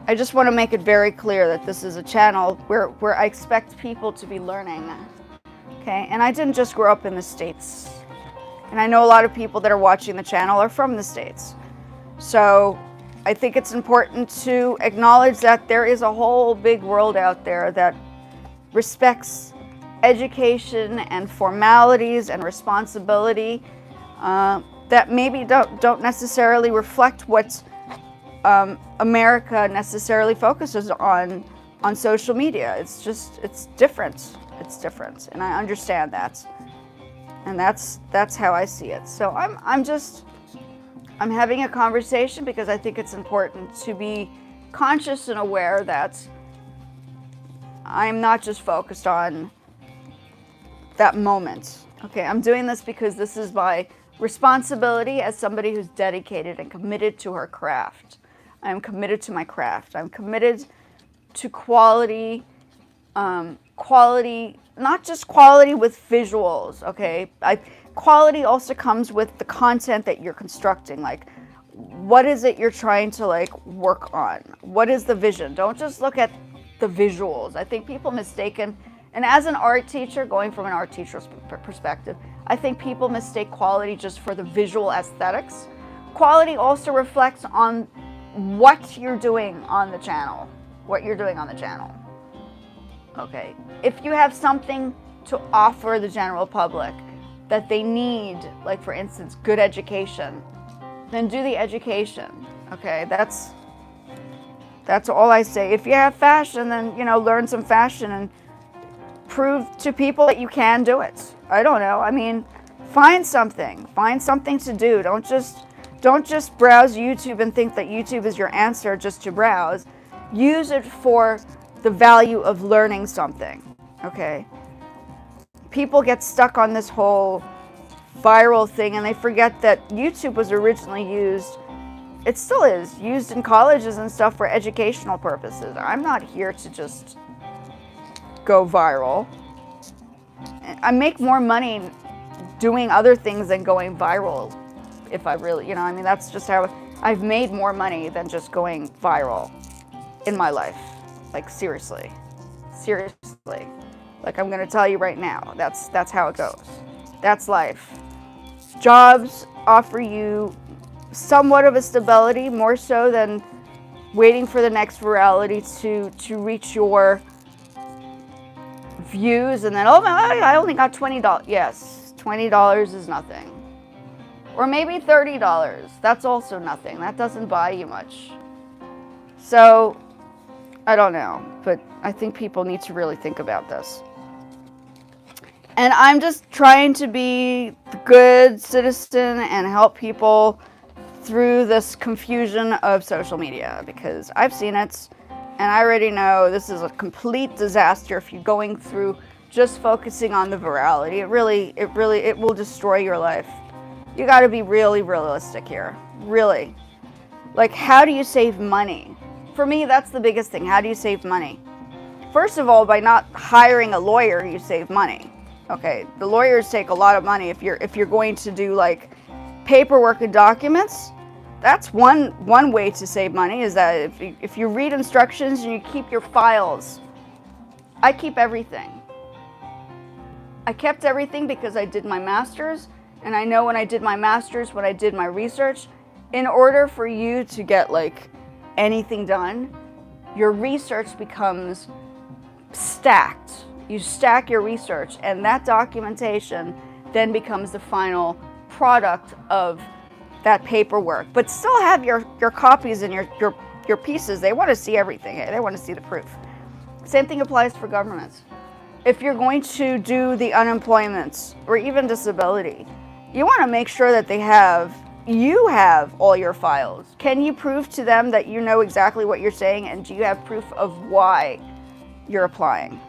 I just want to make it very clear that this is a channel where I expect people to be learning. Okay, and I didn't just grow up in the States. And I know a lot of people that are watching the channel are from the States. So I think it's important to acknowledge that there is a whole big world out there that respects education and formalities and responsibility that maybe don't necessarily reflect what America necessarily focuses on social media. It's different. It's different, and I understand that. And that's how I see it. So I'm having a conversation because I think it's important to be conscious and aware that I'm not just focused on that moment. Okay, I'm doing this because this is my responsibility as somebody who's dedicated and committed to her craft. I'm committed to my craft. I'm committed to quality, not just quality with visuals, okay? Quality also comes with the content that you're constructing. Like, what is it you're trying to work on? What is the vision? Don't just look at the visuals. I think people mistaken, and as an art teacher, going from an art teacher's perspective, I think people mistake quality just for the visual aesthetics. Quality also reflects on what you're doing on the channel. Okay, if you have something to offer the general public that they need, like for instance, good education, then do the education. Okay, that's all I say. If you have fashion, then learn some fashion and prove to people that you can do it. I don't know. I mean, find something to do. Don't just browse YouTube and think that YouTube is your answer just to browse. Use it for the value of learning something. Okay, people get stuck on this whole viral thing and they forget that YouTube was originally used, it still is used in colleges and stuff for educational purposes. I'm not here to just go viral. I make more money doing other things than going viral. If I really, that's just how I've made more money than just going viral in my life. Like seriously. Like I'm gonna tell you right now, that's how it goes. That's life. Jobs offer you somewhat of a stability, more so than waiting for the next virality to reach your views and then, oh my, I only got $20. Yes, $20 is nothing. Or maybe $30. That's also nothing. That doesn't buy you much. So, I don't know, but I think people need to really think about this. And I'm just trying to be the good citizen and help people through this confusion of social media, because I've seen it and I already know this is a complete disaster if you're going through just focusing on the virality. It will destroy your life. You got to be really realistic here. Really. Like, how do you save money? For me, that's the biggest thing. How do you save money? First of all, by not hiring a lawyer, you save money. Okay, the lawyers take a lot of money if you're going to do like paperwork and documents, that's one way to save money, is that if you read instructions and you keep your files. I keep everything. I kept everything because I did my master's, and I know when I did my master's, when I did my research, in order for you to get like anything done, your research becomes stacked. You stack your research, and that documentation then becomes the final product of that paperwork. But still have your copies and your pieces. They want to see everything. They want to see the proof. Same thing applies for governments. If you're going to do the unemployment or even disability, you want to make sure that you have all your files. Can you prove to them that you know exactly what you're saying, and do you have proof of why you're applying?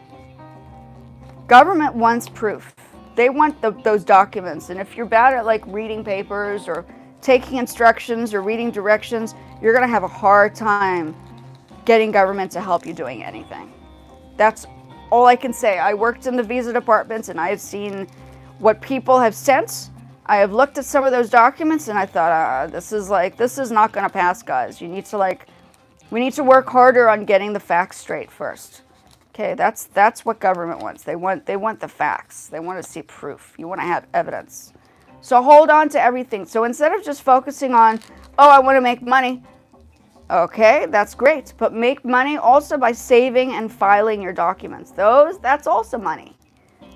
Government wants proof. They want those documents, and if you're bad at like reading papers or taking instructions or reading directions, you're going to have a hard time getting government to help you doing anything. That's all I can say. I worked in the visa departments, and I have seen what people have sent. I have looked at some of those documents, and I thought, this is not going to pass, guys. We need to work harder on getting the facts straight first. Okay, that's what government wants. They want the facts. They want to see proof. You want to have evidence. So hold on to everything. So instead of just focusing on, I want to make money. Okay, that's great. But make money also by saving and filing your documents. That's also money.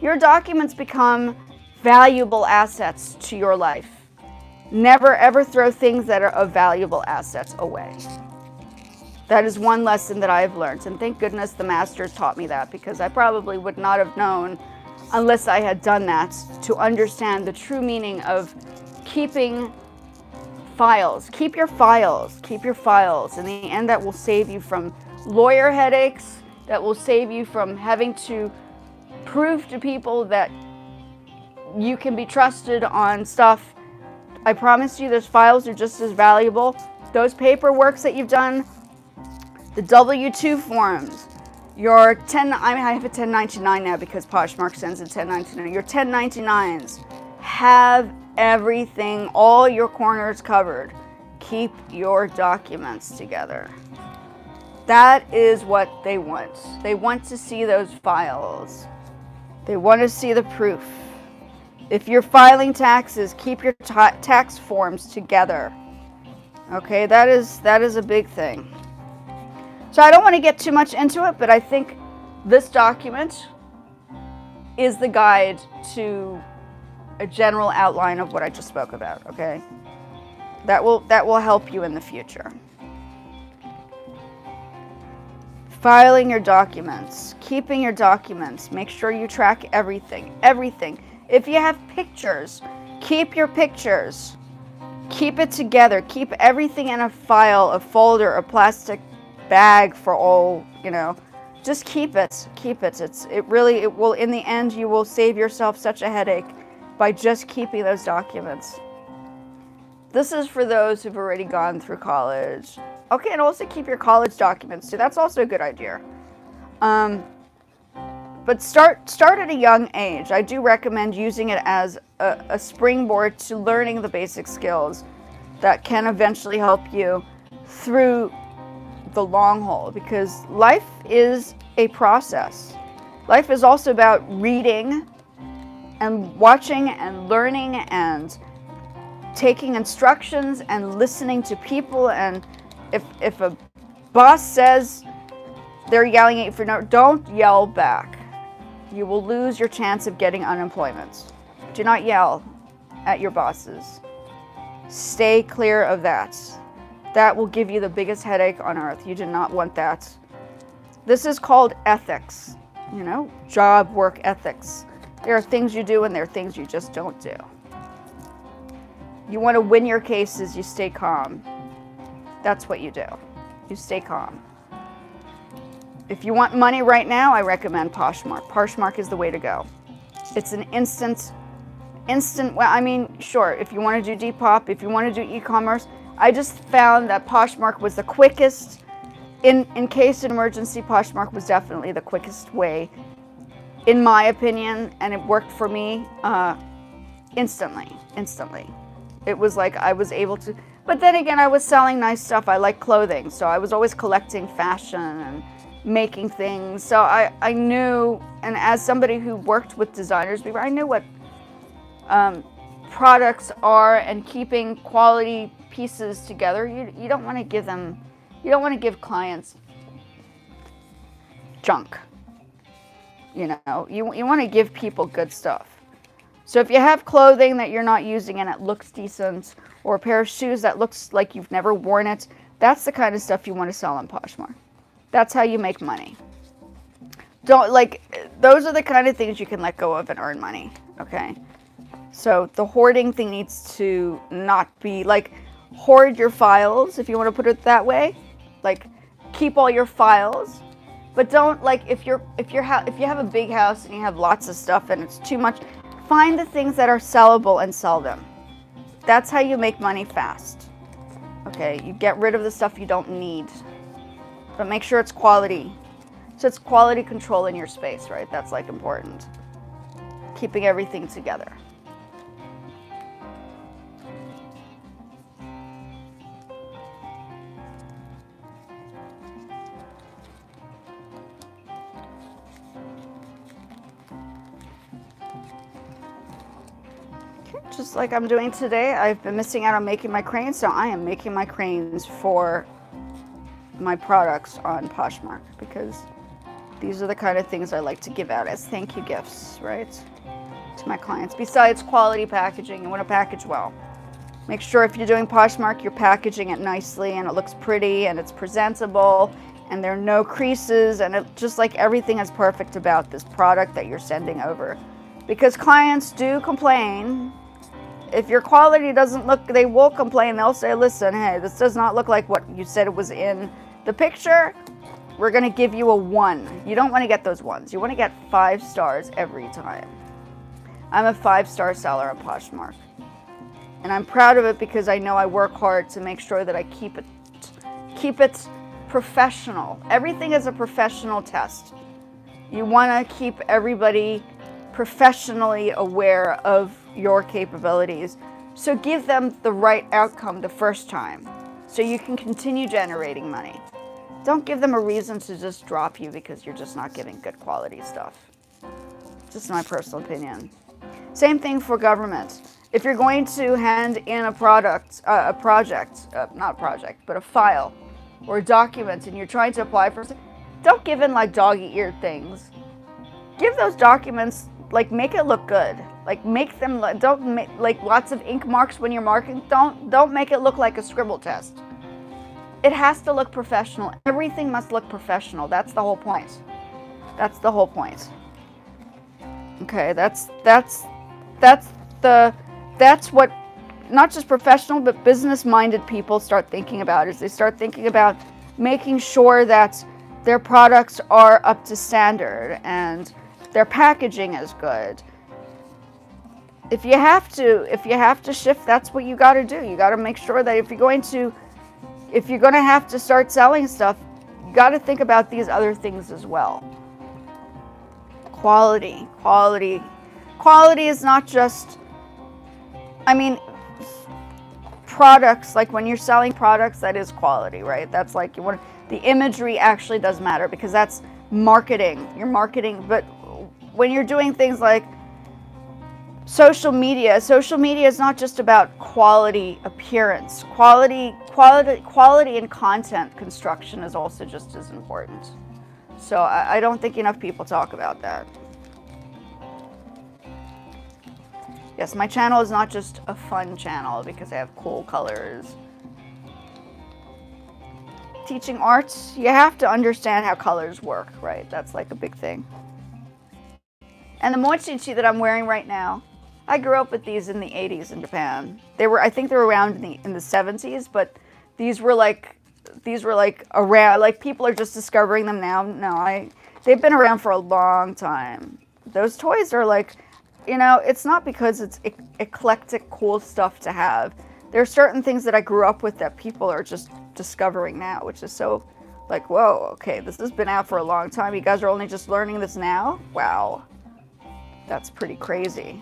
Your documents become valuable assets to your life. Never ever throw things that are of valuable assets away. That is one lesson that I've learned, and thank goodness the masters taught me that, because I probably would not have known unless I had done that to understand the true meaning of keeping files. Keep your files. Keep your files. In the end, that will save you from lawyer headaches. That will save you from having to prove to people that you can be trusted on stuff. I promise you, those files are just as valuable. Those paperworks that you've done, the W-2 forms, I have a 1099 now because Poshmark sends a 1099. Your 1099s have everything, all your corners covered. Keep your documents together. That is what they want. They want to see those files. They want to see the proof. If you're filing taxes, keep your tax forms together. Okay, that is a big thing. So I don't want to get too much into it, but I think this document is the guide to a general outline of what I just spoke about, okay? That will help you in the future. Filing your documents, keeping your documents, make sure you track everything. If you have pictures, keep your pictures. Keep it together. Keep everything in a file, a folder, a plastic bag for all, just keep it. It will, in the end, you will save yourself such a headache by just keeping those documents. This is for those who've already gone through college. Okay, and also keep your college documents too. That's also a good idea. But start at a young age. I do recommend using it as a springboard to learning the basic skills that can eventually help you through the long haul, because life is a process. Life is also about reading and watching and learning and taking instructions and listening to people. And if a boss says they're yelling at you for no, don't yell back. You will lose your chance of getting unemployment. Do not yell at your bosses. Stay clear of that. That will give you the biggest headache on earth. You do not want that. This is called ethics, job work ethics. There are things you do and there are things you just don't do. You want to win your cases, you stay calm. That's what you do. You stay calm. If you want money right now, I recommend Poshmark. Poshmark is the way to go. It's an instant, sure, if you want to do Depop, if you want to do e-commerce, I just found that Poshmark was the quickest. In case of emergency, Poshmark was definitely the quickest way, in my opinion, and it worked for me instantly. It was like I was able to, but then again, I was selling nice stuff. I like clothing, so I was always collecting fashion and making things. So I knew, and as somebody who worked with designers before, I knew what products are, and keeping quality pieces together. You don't want to give them, you don't want to give clients junk. You know, you want to give people good stuff. So if you have clothing that you're not using and it looks decent, or a pair of shoes that looks like you've never worn it, that's the kind of stuff you want to sell on Poshmark. That's how you make money. Those are the kind of things you can let go of and earn money, okay? So the hoarding thing needs to not be, like, hoard your files, if you want to put it that way. Like, keep all your files, but don't, like, if you have a big house and you have lots of stuff and it's too much, find the things that are sellable and sell them. That's how you make money fast. Okay, you get rid of the stuff you don't need, but make sure it's quality. So it's quality control in your space, right? That's like important. Keeping everything together. Just like I'm doing today, I've been missing out on making my cranes, so I am making my cranes for my products on Poshmark, because these are the kind of things I like to give out as thank you gifts, right, to my clients. Besides quality packaging, you want to package well. Make sure if you're doing Poshmark, you're packaging it nicely and it looks pretty and it's presentable and there are no creases, and it just like everything is perfect about this product that you're sending over. Because clients do complain. If your quality doesn't look, they will complain. They'll say, listen, hey, this does not look like what you said it was in the picture. We're going to give you a 1. You don't want to get those 1s. You want to get 5 stars every time. I'm a 5-star seller on Poshmark. And I'm proud of it because I know I work hard to make sure that I keep it professional. Everything is a professional test. You want to keep everybody professionally aware of your capabilities. So give them the right outcome the first time so you can continue generating money. Don't give them a reason to just drop you because you're just not giving good quality stuff. Just my personal opinion. Same thing for government. If you're going to hand in a file or a document and you're trying to apply for something, don't give in like dog-eared things. Give those documents, like, make it look good. Like, make them, don't make like lots of ink marks when you're marking. Don't make it look like a scribble test. It has to look professional. Everything must look professional. That's the whole point. That's the whole point. Okay, that's what not just professional but business-minded people start thinking about, is they start thinking about making sure that their products are up to standard and their packaging is good. If you have to shift, that's what you got to do. You got to make sure that if you're going to have to start selling stuff, you got to think about these other things as well. Quality is not just, I mean, products, like when you're selling products, that is quality, right? That's like, the imagery actually does matter because that's marketing. You're marketing, but when you're doing things like social media is not just about quality appearance. Quality and content construction is also just as important. So I don't think enough people talk about that. Yes, my channel is not just a fun channel because I have cool colors. Teaching arts, you have to understand how colors work, right? That's like a big thing. And the mochichi that I'm wearing right now, I grew up with these in the 80s in Japan. I think they were around in the 70s, but these were like around, like people are just discovering them now. No, they've been around for a long time. Those toys are like, you know, it's not because it's eclectic, cool stuff to have. There are certain things that I grew up with that people are just discovering now, which is so like, whoa, okay, this has been out for a long time. You guys are only just learning this now? Wow. That's pretty crazy.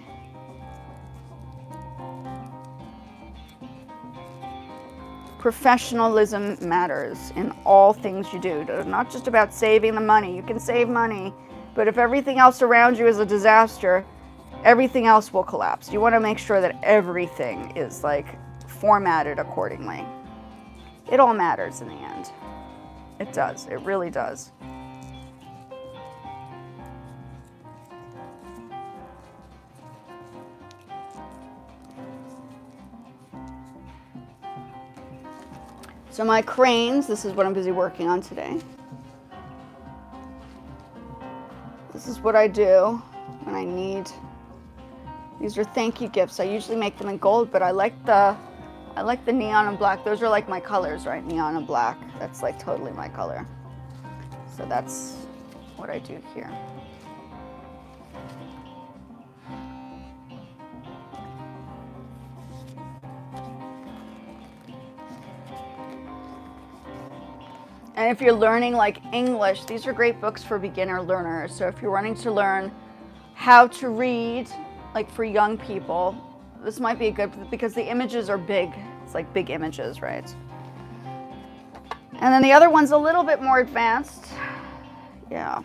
Professionalism matters in all things you do. It's not just about saving the money. You can save money, but if everything else around you is a disaster, everything else will collapse. You want to make sure that everything is like formatted accordingly. It all matters in the end. It does. It really does. So my cranes, this is what I'm busy working on today. This is what I do when I need, these are thank you gifts. I usually make them in gold, but I like the neon and black. Those are like my colors, right? Neon and black. That's like totally my color. So that's what I do here. And if you're learning like English, these are great books for beginner learners. So if you're wanting to learn how to read, like for young people, this might be a good, because the images are big. It's like big images, right? And then the other one's a little bit more advanced. Yeah.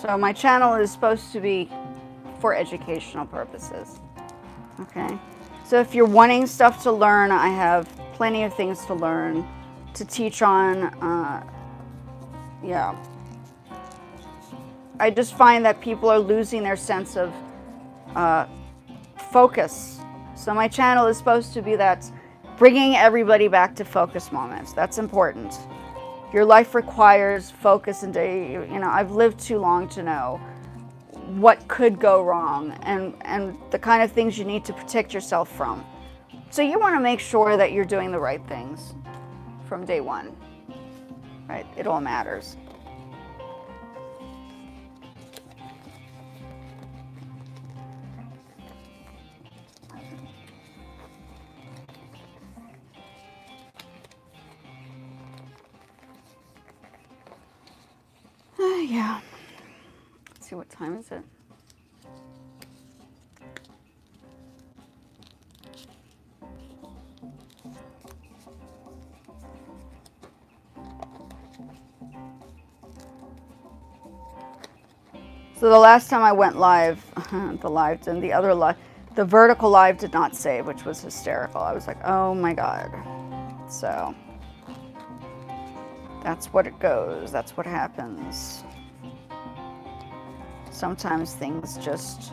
So my channel is supposed to be for educational purposes. Okay. So if you're wanting stuff to learn, I have plenty of things to learn, to teach on. Yeah. I just find that people are losing their sense of focus. So my channel is supposed to be that, bringing everybody back to focus moments. That's important. Your life requires focus, and I've lived too long to know what could go wrong and the kind of things you need to protect yourself from. So you want to make sure that you're doing the right things from day one, right? It all matters. Yeah. Let's see, what time is it? So the last time I went live, the vertical live did not save, which was hysterical. I was like, oh my God. So that's what it goes. That's what happens. Sometimes things just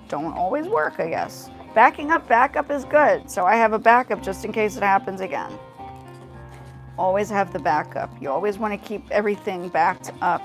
don't always work, I guess. Backup is good. So I have a backup just in case it happens again. Always have the backup. You always want to keep everything backed up.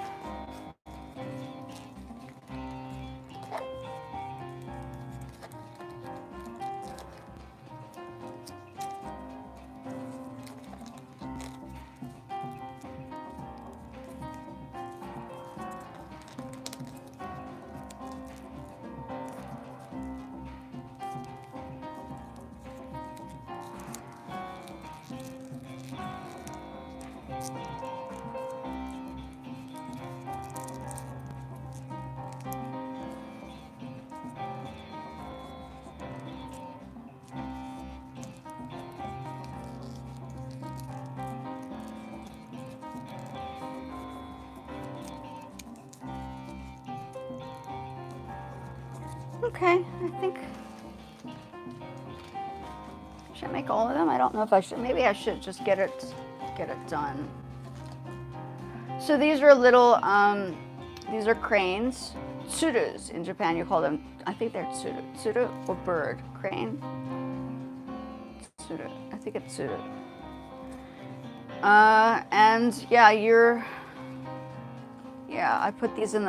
Okay, I think, should I make all of them? I don't know if I should. Maybe I should just get it done. So these are little, these are cranes. Tsurus in Japan, you call them, I think they're tsuru. Tsuru or bird? Crane? Tsuru. I think it's tsuru. And yeah, I put these in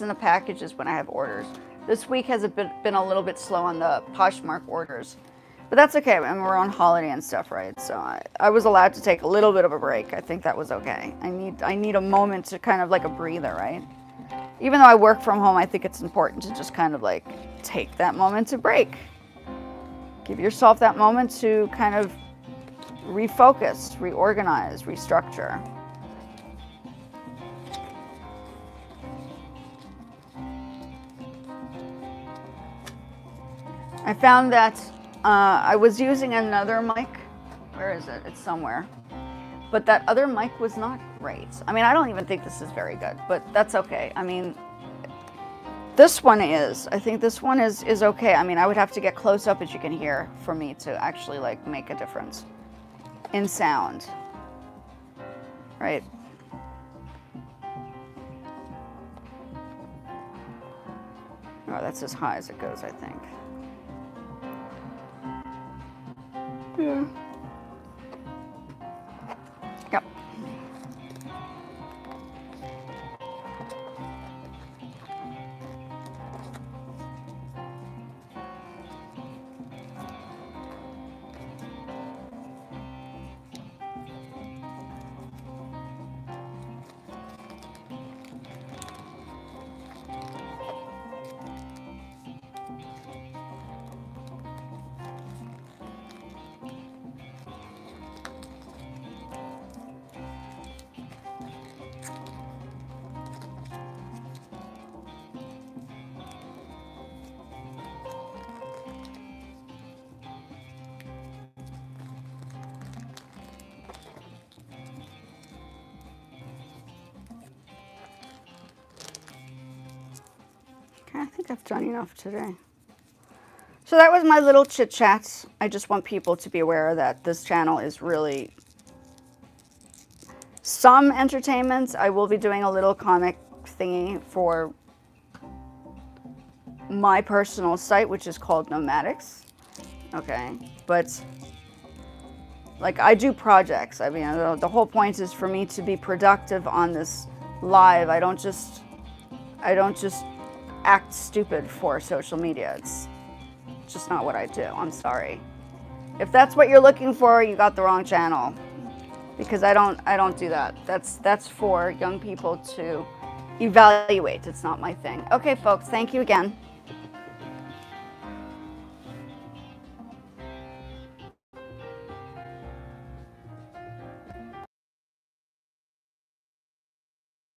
the packages when I have orders. This week has been a little bit slow on the Poshmark orders, but that's okay. I mean, we're on holiday and stuff, right? So I was allowed to take a little bit of a break. I think that was okay. I need a moment to kind of like a breather, right? Even though I work from home, I think it's important to just kind of like take that moment to break. Give yourself that moment to kind of refocus, reorganize, restructure. I found that I was using another mic. Where is it? It's somewhere. But that other mic was not great. I mean, I don't even think this is very good, but that's okay. I mean, this one is. I think this one is okay. I mean, I would have to get close up, as you can hear, for me to actually like make a difference in sound. Right? Oh, that's as high as it goes, I think. Yeah. Yep. I think I've done enough today. So that was my little chit chat. I just want people to be aware that this channel is really some entertainment. I will be doing a little comic thingy for my personal site, which is called Nomadics. Okay, but like I do projects. I mean, the whole point is for me to be productive on this live. I don't just act stupid for social media. It's just not what I do. I'm sorry. If that's what you're looking for, you got the wrong channel. Because I don't do that. That's for young people to evaluate. It's not my thing. Okay, folks, thank you again.